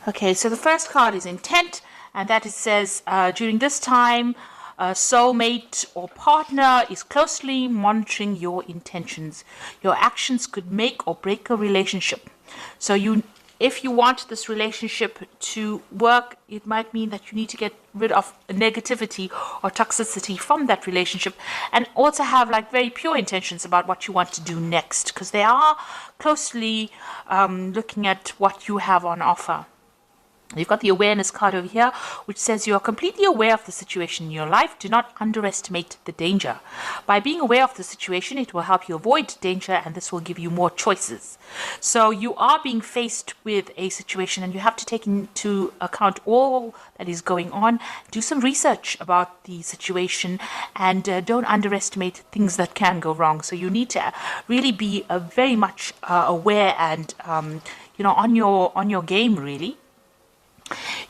Okay, so the first card is intent, and that it says during this time, a soulmate or partner is closely monitoring your intentions. Your actions could make or break a relationship. So if you want this relationship to work, it might mean that you need to get rid of negativity or toxicity from that relationship, and also have like very pure intentions about what you want to do next, because they are closely looking at what you have on offer. You've got the awareness card over here, which says you are completely aware of the situation in your life. Do not underestimate the danger. By being aware of the situation, it will help you avoid danger, and this will give you more choices. So you are being faced with a situation, and you have to take into account all that is going on. Do some research about the situation, and don't underestimate things that can go wrong. So you need to really be very much aware and on your game, really.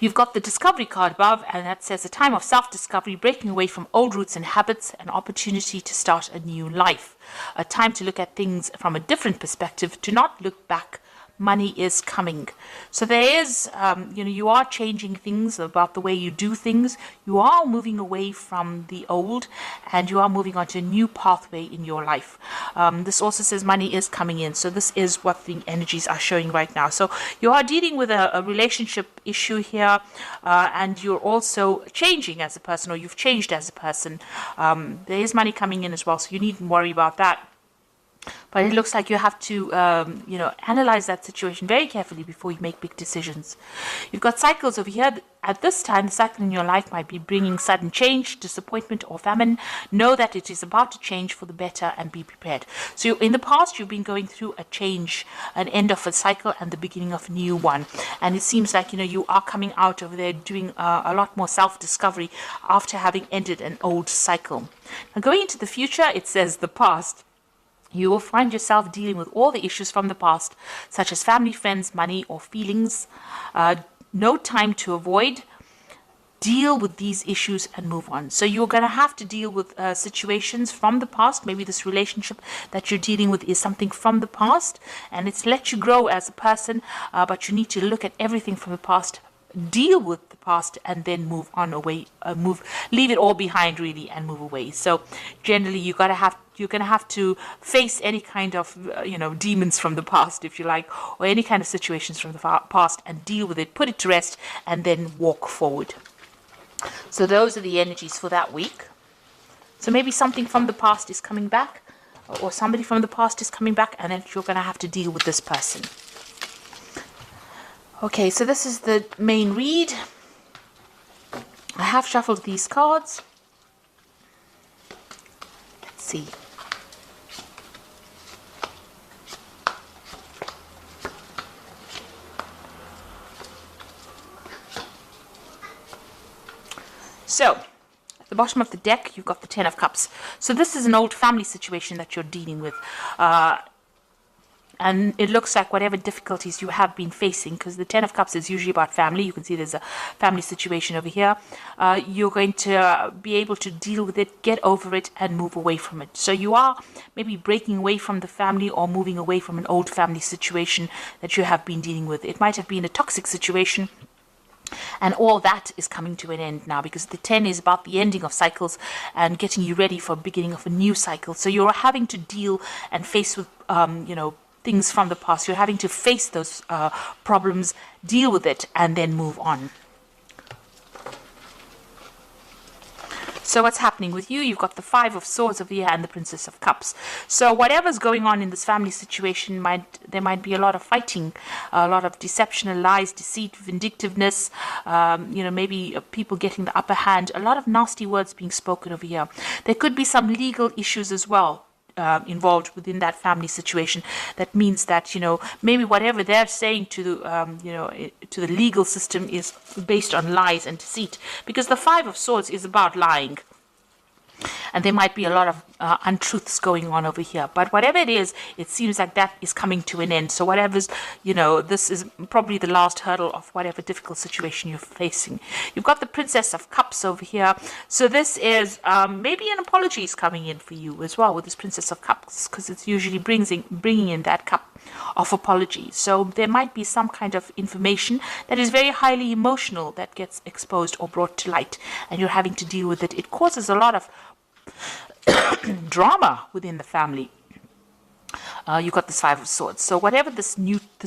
You've got the discovery card above, and that says a time of self-discovery, breaking away from old roots and habits, an opportunity to start a new life. A time to look at things from a different perspective, to not look back. Money is coming. So there is, you are changing things about the way you do things. You are moving away from the old, and you are moving on to a new pathway in your life. This also says money is coming in. So this is what the energies are showing right now. So you are dealing with a relationship issue here, and you're also changing as a person, or you've changed as a person. There is money coming in as well, so you needn't worry about that. But it looks like you have to, analyze that situation very carefully before you make big decisions. You've got cycles over here. At this time, the cycle in your life might be bringing sudden change, disappointment, or famine. Know that it is about to change for the better, and be prepared. So in the past, you've been going through a change, an end of a cycle and the beginning of a new one. And it seems like, you are coming out over there doing a lot more self-discovery after having ended an old cycle. Now, going into the future, it says the past. You will find yourself dealing with all the issues from the past, such as family, friends, money, or feelings. No time to avoid. Deal with these issues and move on. So you're going to have to deal with situations from the past. Maybe this relationship that you're dealing with is something from the past, and it's let you grow as a person, but you need to look at everything from the past, deal with the past, and then move on away, leave it all behind really, and move away. So generally you're going to have to face any kind of demons from the past, if you like, or any kind of situations from the past, and deal with it, put it to rest, and then walk forward. So those are the energies for that week. So maybe something from the past is coming back, or somebody from the past is coming back, and then you're going to have to deal with this person. Okay, so this is the main read. I have shuffled these cards. Let's see. So, at the bottom of the deck, you've got the Ten of Cups. So this is an old family situation that you're dealing with. And it looks like whatever difficulties you have been facing, because the Ten of Cups is usually about family. You can see there's a family situation over here. You're going to be able to deal with it, get over it, and move away from it. So you are maybe breaking away from the family, or moving away from an old family situation that you have been dealing with. It might have been a toxic situation, and all that is coming to an end now, because the 10 is about the ending of cycles and getting you ready for beginning of a new cycle. So you're having to deal and face with, things from the past. You're having to face those problems, deal with it, and then move on. So what's happening with you? You've got the Five of Swords over here and the Princess of Cups. So whatever's going on in this family situation, there might be a lot of fighting, a lot of deception, lies, deceit, vindictiveness, maybe people getting the upper hand, a lot of nasty words being spoken over here. There could be some legal issues as well involved within that family situation. That means that maybe whatever they're saying to to the legal system is based on lies and deceit, because the Five of Swords is about lying, and there might be a lot of untruths going on over here. But whatever it is, it seems like that is coming to an end. So whatever's, this is probably the last hurdle of whatever difficult situation you're facing. You've got the Princess of Cups over here. So this is maybe an apology is coming in for you as well with this Princess of Cups, because it's usually bringing in that cup of apology. So there might be some kind of information that is very highly emotional that gets exposed or brought to light, and you're having to deal with it. It causes a lot of drama within the family. You've got this Five of Swords. So whatever this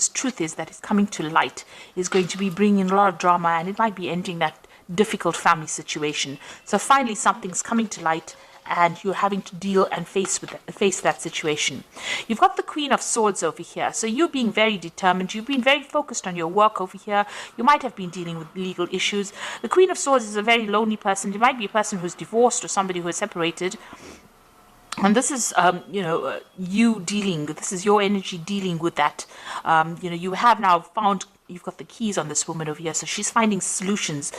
truth is that is coming to light is going to be bringing a lot of drama, and it might be ending that difficult family situation. So finally something's coming to light, and you're having to deal and face that situation. You've got the Queen of Swords over here. So you're being very determined. You've been very focused on your work over here. You might have been dealing with legal issues. The Queen of Swords is a very lonely person. You might be a person who's divorced or somebody who is separated. And this is, this is your energy dealing with that. You have now found, you've got the keys on this woman over here. So she's finding solutions.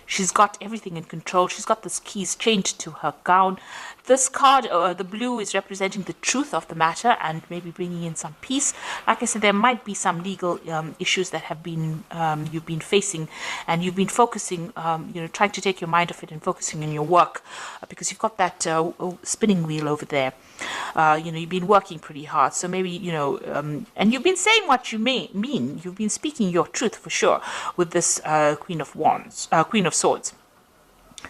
She's got everything in control. She's got this keys chained to her gown. This card, the blue, is representing the truth of the matter and maybe bringing in some peace. Like I said, there might be some legal issues that have been you've been facing, and you've been focusing, trying to take your mind off it and focusing on your work, because you've got that spinning wheel over there. You've been working pretty hard, so maybe and you've been saying what you mean. You've been speaking your truth for sure with this Queen of Swords.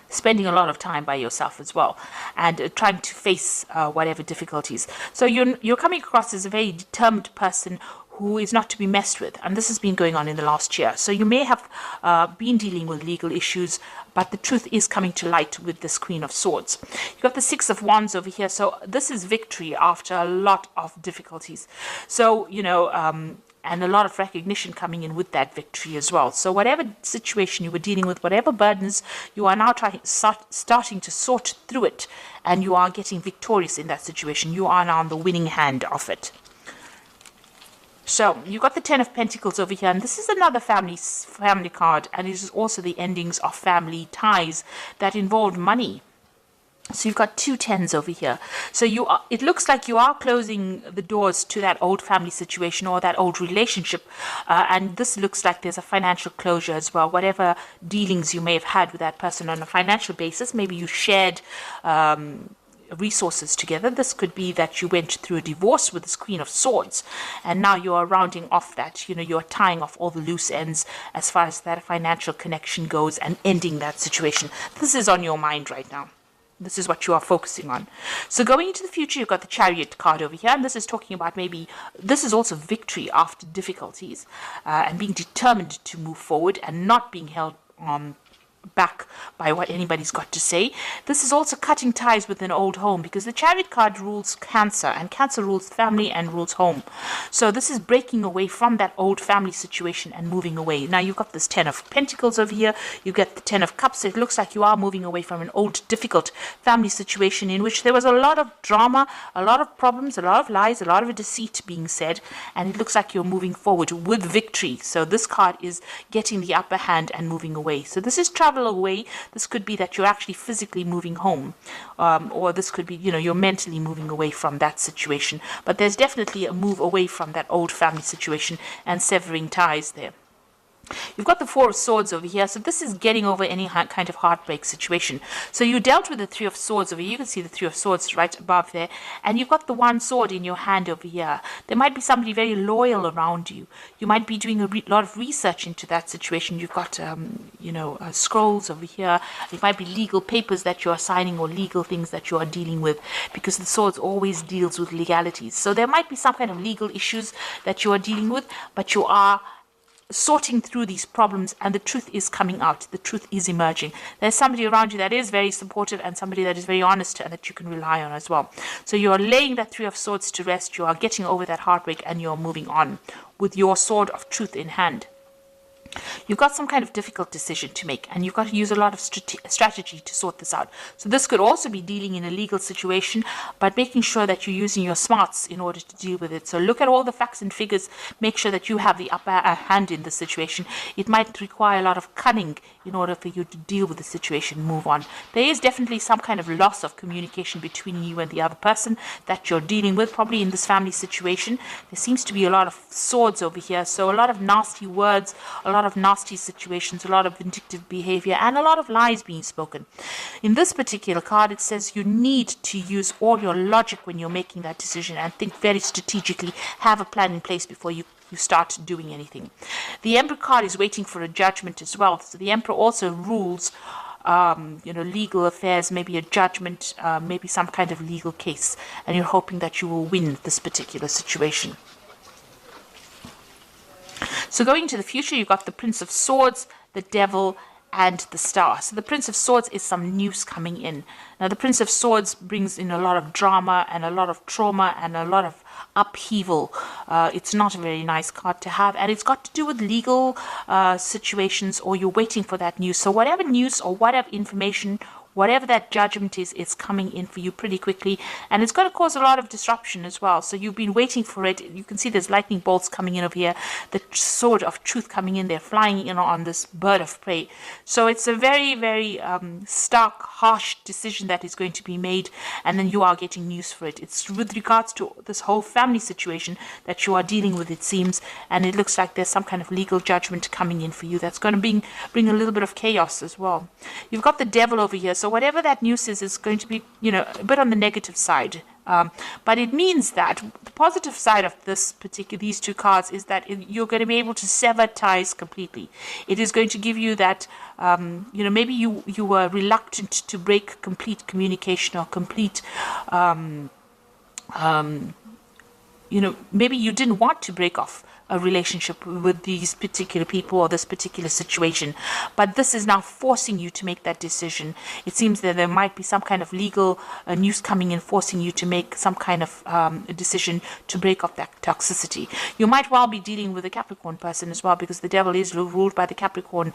Spending a lot of time by yourself as well, and trying to face whatever difficulties. So you're coming across as a very determined person who is not to be messed with, and this has been going on in the last year. So you may have been dealing with legal issues, but the truth is coming to light with this Queen of Swords. You've got the Six of Wands over here. So this is victory after a lot of difficulties. So and a lot of recognition coming in with that victory as well. So whatever situation you were dealing with, whatever burdens, you are now starting to sort through it, and you are getting victorious in that situation. You are now on the winning hand of it. So you've got the Ten of Pentacles over here, and this is another family card, and it is also the endings of family ties that involve money. So you've got two tens over here. So it looks like you are closing the doors to that old family situation or that old relationship. And this looks like there's a financial closure as well. Whatever dealings you may have had with that person on a financial basis, maybe you shared resources together. This could be that you went through a divorce with this Queen of Swords, and now you are rounding off that, you're tying off all the loose ends as far as that financial connection goes and ending that situation. This is on your mind right now. This is what you are focusing on. So going into the future, you've got the Chariot card over here, and this is talking about maybe this is also victory after difficulties, and being determined to move forward and not being held back by what anybody's got to say. This is also cutting ties with an old home, because the Chariot card rules Cancer, and Cancer rules family and rules home. So this is breaking away from that old family situation and moving away. Now you've got this Ten of Pentacles over here. You get the Ten of Cups. It looks like you are moving away from an old difficult family situation in which there was a lot of drama, a lot of problems, a lot of lies, a lot of deceit being said, and it looks like you're moving forward with victory. So this card is getting the upper hand and moving away. So this is travel away. This could be that you're actually physically moving home, or this could be you're mentally moving away from that situation, but there's definitely a move away from that old family situation and severing ties there. You've got the Four of Swords over here. So this is getting over any kind of heartbreak situation. So you dealt with the Three of Swords over here. You can see the Three of Swords right above there. And you've got the one sword in your hand over here. There might be somebody very loyal around you. You might be doing a lot of research into that situation. You've got, scrolls over here. It might be legal papers that you are signing or legal things that you are dealing with, because the swords always deals with legalities. So there might be some kind of legal issues that you are dealing with, but you are sorting through these problems, and the truth is coming out. The truth is emerging. There's somebody around you that is very supportive, and somebody that is very honest and that you can rely on as well. So you are laying that Three of Swords to rest. You are getting over that heartbreak, and you're moving on with your sword of truth in hand. You've got some kind of difficult decision to make, and you've got to use a lot of strategy to sort this out. So this could also be dealing in a legal situation, but making sure that you're using your smarts in order to deal with it. So look at all the facts and figures, make sure that you have the upper hand in the situation. It might require a lot of cunning in order for you to deal with the situation, move on. There is definitely some kind of loss of communication between you and the other person that you're dealing with, probably in this family situation. There seems to be a lot of swords over here, so a lot of nasty words, a lot of nasty situations, a lot of vindictive behavior, and a lot of lies being spoken. In this particular card, it says you need to use all your logic when you're making that decision and think very strategically, have a plan in place before you start doing anything. The Emperor card is waiting for a judgment as well. So the Emperor also rules legal affairs, maybe a judgment, maybe some kind of legal case, and you're hoping that you will win this particular situation. So going into the future, you've got the Prince of Swords, the Devil, and the Star. So the Prince of Swords is some news coming in. Now the Prince of Swords brings in a lot of drama and a lot of trauma and a lot of upheaval. It's not a very nice card to have, and it's got to do with legal situations, or you're waiting for that news. So whatever news or whatever information, whatever that judgment is, it's coming in for you pretty quickly, and it's going to cause a lot of disruption as well. So you've been waiting for it. You can see there's lightning bolts coming in over here, the sword of truth coming in there, flying in on this bird of prey. So it's a very, very stark, harsh decision that is going to be made, and then you are getting news for it. It's with regards to this whole family situation that you are dealing with, it seems, and it looks like there's some kind of legal judgment coming in for you that's going to bring a little bit of chaos as well. You've got the Devil over here. So whatever that news is going to be, a bit on the negative side. But it means that the positive side of these two cards is that you're going to be able to sever ties completely. It is going to give you that, maybe you were reluctant to break complete communication or complete, maybe you didn't want to break off a relationship with these particular people or this particular situation, but this is now forcing you to make that decision. It seems that there might be some kind of legal news coming in, forcing you to make some kind of decision to break off that toxicity. You might well be dealing with a Capricorn person as well, because the Devil is ruled by the Capricorn,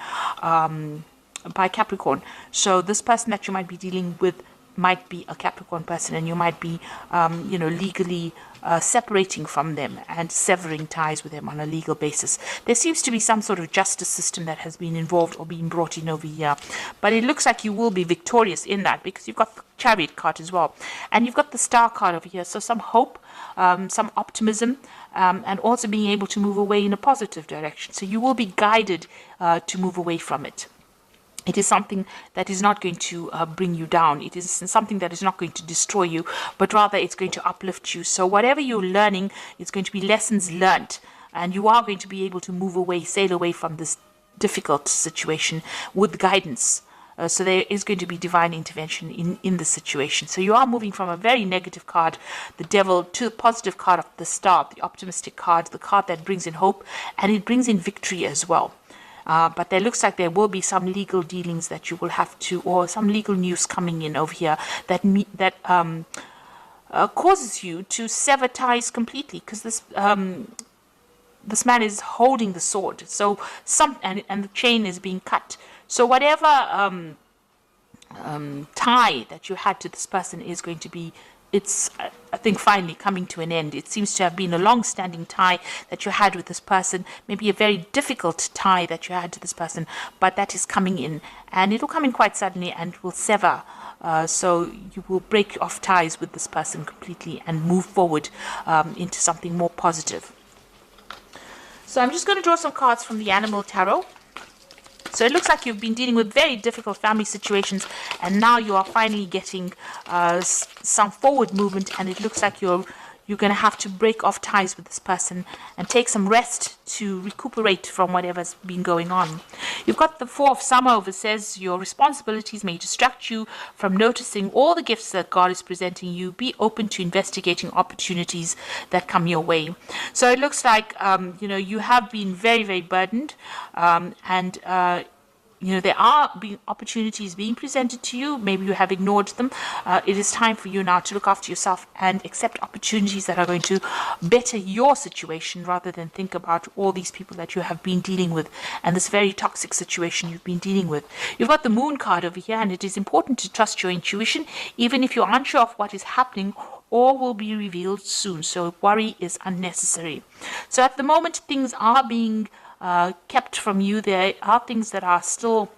so this person that you might be dealing with might be a Capricorn person, and you might be legally separating from them and severing ties with them on a legal basis. There seems to be some sort of justice system that has been involved or being brought in over here, but it looks like you will be victorious in that, because you've got the Chariot card as well, and you've got the Star card over here. So some hope, some optimism, and also being able to move away in a positive direction. So you will be guided to move away from it. It is something that is not going to bring you down. It is something that is not going to destroy you, but rather it's going to uplift you. So whatever you're learning, it's going to be lessons learned, and you are going to be able to move away, sail away from this difficult situation with guidance. So there is going to be divine intervention in the situation. So you are moving from a very negative card, the Devil, to the positive card of the Star, the optimistic card, the card that brings in hope, and it brings in victory as well. But there looks like there will be some legal dealings that you will have to, or some legal news coming in over here that causes you to sever ties completely, because this man is holding the sword. So and the chain is being cut. So whatever tie that you had to this person is going to be, it's, I think, finally coming to an end. It seems to have been a long-standing tie that you had with this person, maybe a very difficult tie that you had to this person, but that is coming in, and it will come in quite suddenly and will sever. So you will break off ties with this person completely and move forward into something more positive. So I'm just going to draw some cards from the Animal Tarot. So it looks like you've been dealing with very difficult family situations, and now you are finally getting some forward movement, and it looks like you're going to have to break off ties with this person and take some rest to recuperate from whatever's been going on. You've got the Four of Summer over, says your responsibilities may distract you from noticing all the gifts that God is presenting you. Be open to investigating opportunities that come your way. So it looks like you have been very, very burdened, and there are opportunities being presented to you. Maybe you have ignored them. It is time for you now to look after yourself and accept opportunities that are going to better your situation, rather than think about all these people that you have been dealing with and this very toxic situation you've been dealing with. You've got the Moon card over here, and it is important to trust your intuition, even if you're unsure of what is happening or will be revealed soon. So worry is unnecessary. So at the moment, things are being kept from you. There are things that are still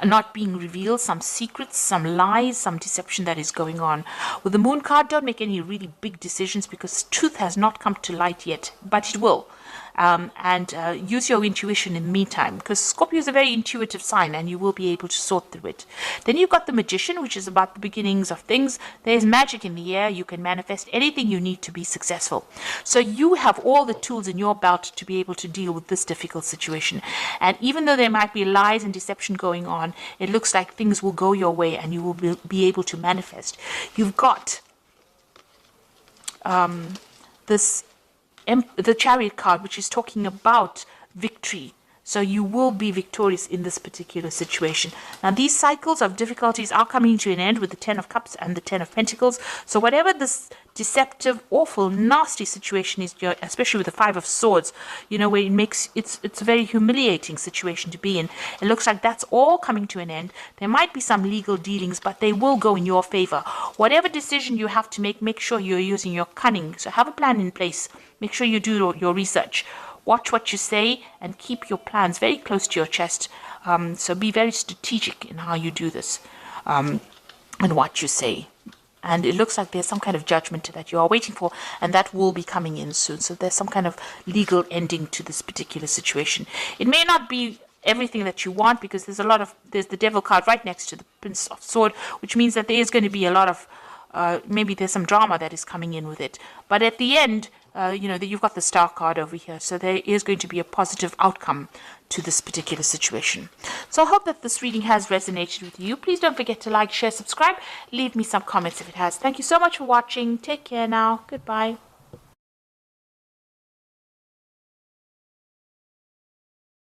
not being revealed, some secrets, some lies, some deception that is going on. With the Moon card, don't make any really big decisions, because truth has not come to light yet, but it will. And use your intuition in the meantime, because Scorpio is a very intuitive sign, and you will be able to sort through it. Then you've got the Magician, which is about the beginnings of things. There's magic in the air. You can manifest anything you need to be successful. So you have all the tools in your belt to be able to deal with this difficult situation. And even though there might be lies and deception going on, it looks like things will go your way, and you will be able to manifest. You've got the Chariot card, which is talking about victory. So you will be victorious in this particular situation. Now, these cycles of difficulties are coming to an end with the 10 of Cups and the 10 of Pentacles. So whatever this deceptive, awful, nasty situation is, especially with the 5 of Swords, where it's a very humiliating situation to be in. It looks like that's all coming to an end. There might be some legal dealings, but they will go in your favor. Whatever decision you have to make sure you're using your cunning. So have a plan in place. Make sure you do your research. Watch what you say and keep your plans very close to your chest. So be very strategic in how you do this and what you say. And it looks like there's some kind of judgment that you are waiting for, and that will be coming in soon. So there's some kind of legal ending to this particular situation. It may not be everything that you want, because there's the Devil card right next to the Prince of Sword, which means that there is going to be a lot of maybe there's some drama that is coming in with it. But at the end, you've got the Star card over here. So there is going to be a positive outcome to this particular situation. So I hope that this reading has resonated with you. Please don't forget to like, share, subscribe. Leave me some comments if it has. Thank you so much for watching. Take care now. Goodbye.